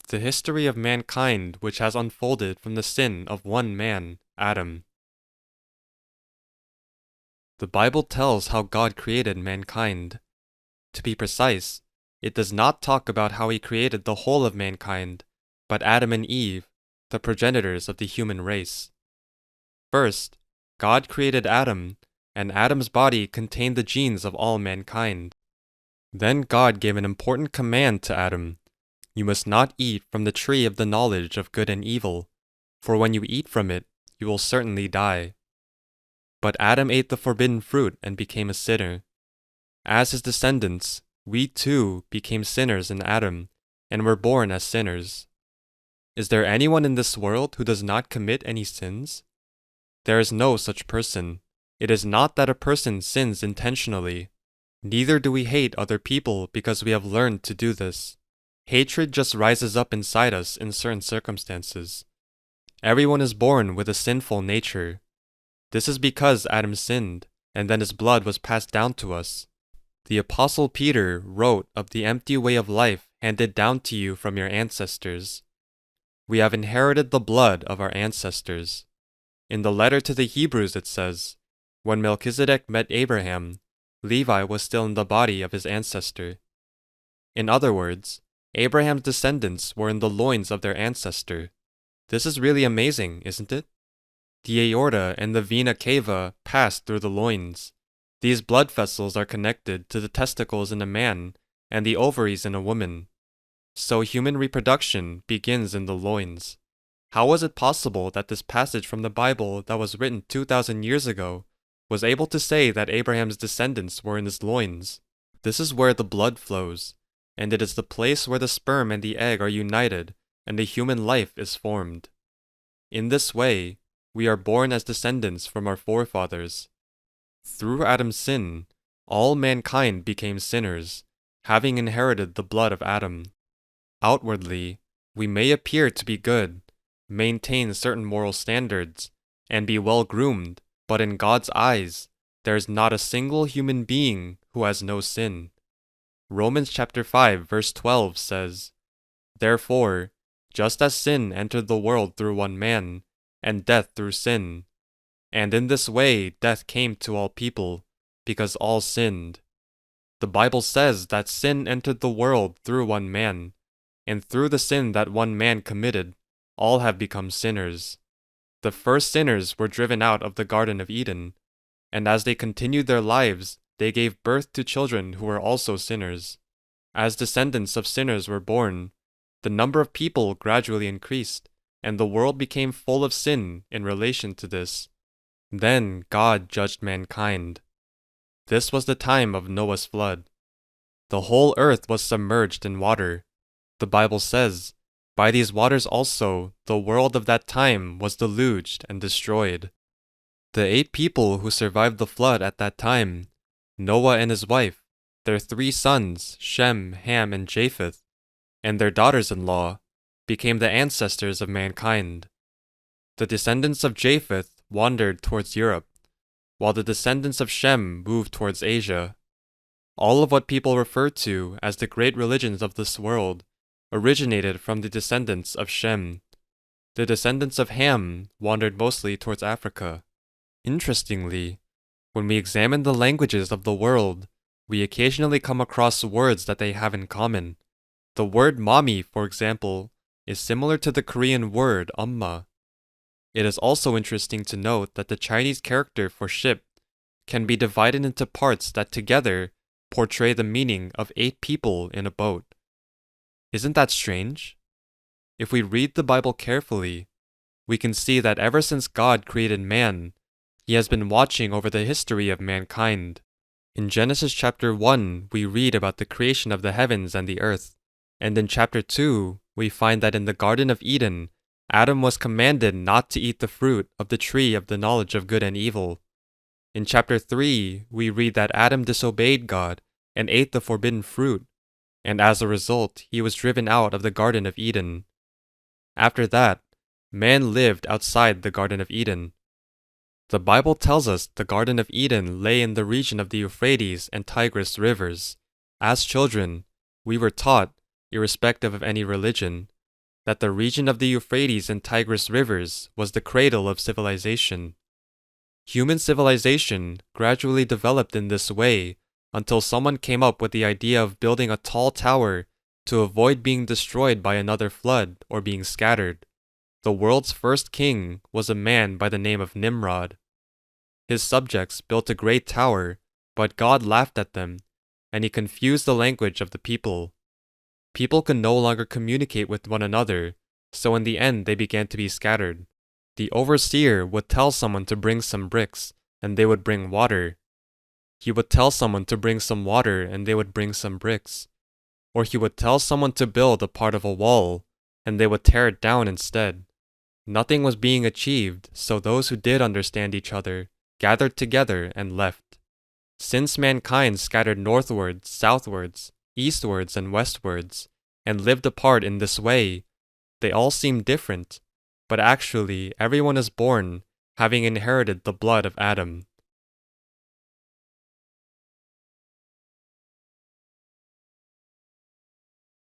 the history of mankind which has unfolded from the sin of one man, Adam. The Bible tells how God created mankind. To be precise, it does not talk about how He created the whole of mankind, but Adam and Eve, the progenitors of the human race. First, God created Adam, and Adam's body contained the genes of all mankind. Then God gave an important command to Adam. You must not eat from the tree of the knowledge of good and evil, for when you eat from it, you will certainly die. But Adam ate the forbidden fruit and became a sinner. As his descendants, we too became sinners in Adam, and were born as sinners. Is there anyone in this world who does not commit any sins? There is no such person. It is not that a person sins intentionally. Neither do we hate other people because we have learned to do this. Hatred just rises up inside us in certain circumstances. Everyone is born with a sinful nature. This is because Adam sinned, and then his blood was passed down to us. The Apostle Peter wrote of the empty way of life handed down to you from your ancestors. We have inherited the blood of our ancestors. In the letter to the Hebrews it says, when Melchizedek met Abraham, Levi was still in the body of his ancestor. In other words, Abraham's descendants were in the loins of their ancestor. This is really amazing, isn't it? The aorta and the vena cava pass through the loins. These blood vessels are connected to the testicles in a man and the ovaries in a woman. So human reproduction begins in the loins. How was it possible that this passage from the Bible that was written 2,000 years ago was able to say that Abraham's descendants were in his loins? This is where the blood flows, and it is the place where the sperm and the egg are united and the human life is formed. In this way, we are born as descendants from our forefathers. Through Adam's sin, all mankind became sinners, having inherited the blood of Adam. Outwardly, we may appear to be good, maintain certain moral standards, and be well-groomed, but in God's eyes, there is not a single human being who has no sin. Romans chapter 5 verse 12 says, therefore, just as sin entered the world through one man, and death through sin, and in this way death came to all people, because all sinned. The Bible says that sin entered the world through one man, and through the sin that one man committed, all have become sinners. The first sinners were driven out of the Garden of Eden, and as they continued their lives, they gave birth to children who were also sinners. As descendants of sinners were born, the number of people gradually increased, and the world became full of sin in relation to this. Then God judged mankind. This was the time of Noah's flood. The whole earth was submerged in water. The Bible says, by these waters also the world of that time was deluged and destroyed. The 8 people who survived the flood at that time, Noah and his wife, their 3 sons, Shem, Ham, and Japheth, and their daughters-in-law, became the ancestors of mankind. The descendants of Japheth wandered towards Europe, while the descendants of Shem moved towards Asia. All of what people refer to as the great religions of this world originated from the descendants of Shem. The descendants of Ham wandered mostly towards Africa. Interestingly, when we examine the languages of the world, we occasionally come across words that they have in common. The word mommy, for example, is similar to the Korean word 엄마. It is also interesting to note that the Chinese character for ship can be divided into parts that together portray the meaning of 8 people in a boat. Isn't that strange? If we read the Bible carefully, we can see that ever since God created man, He has been watching over the history of mankind. In Genesis chapter 1, we read about the creation of the heavens and the earth, and in chapter 2, we find that in the Garden of Eden, Adam was commanded not to eat the fruit of the tree of the knowledge of good and evil. In chapter 3, we read that Adam disobeyed God and ate the forbidden fruit, and as a result, he was driven out of the Garden of Eden. After that, man lived outside the Garden of Eden. The Bible tells us the Garden of Eden lay in the region of the Euphrates and Tigris rivers. As children, we were taught, irrespective of any religion, that the region of the Euphrates and Tigris rivers was the cradle of civilization. Human civilization gradually developed in this way until someone came up with the idea of building a tall tower to avoid being destroyed by another flood or being scattered. The world's first king was a man by the name of Nimrod. His subjects built a great tower, but God laughed at them, and he confused the language of the people. People could no longer communicate with one another, so in the end they began to be scattered. The overseer would tell someone to bring some bricks, and they would bring water. He would tell someone to bring some water, and they would bring some bricks. Or he would tell someone to build a part of a wall, and they would tear it down instead. Nothing was being achieved, so those who did understand each other gathered together and left. Since mankind scattered northwards, southwards, eastwards, and westwards, and lived apart in this way, they all seem different, but actually everyone is born having inherited the blood of Adam.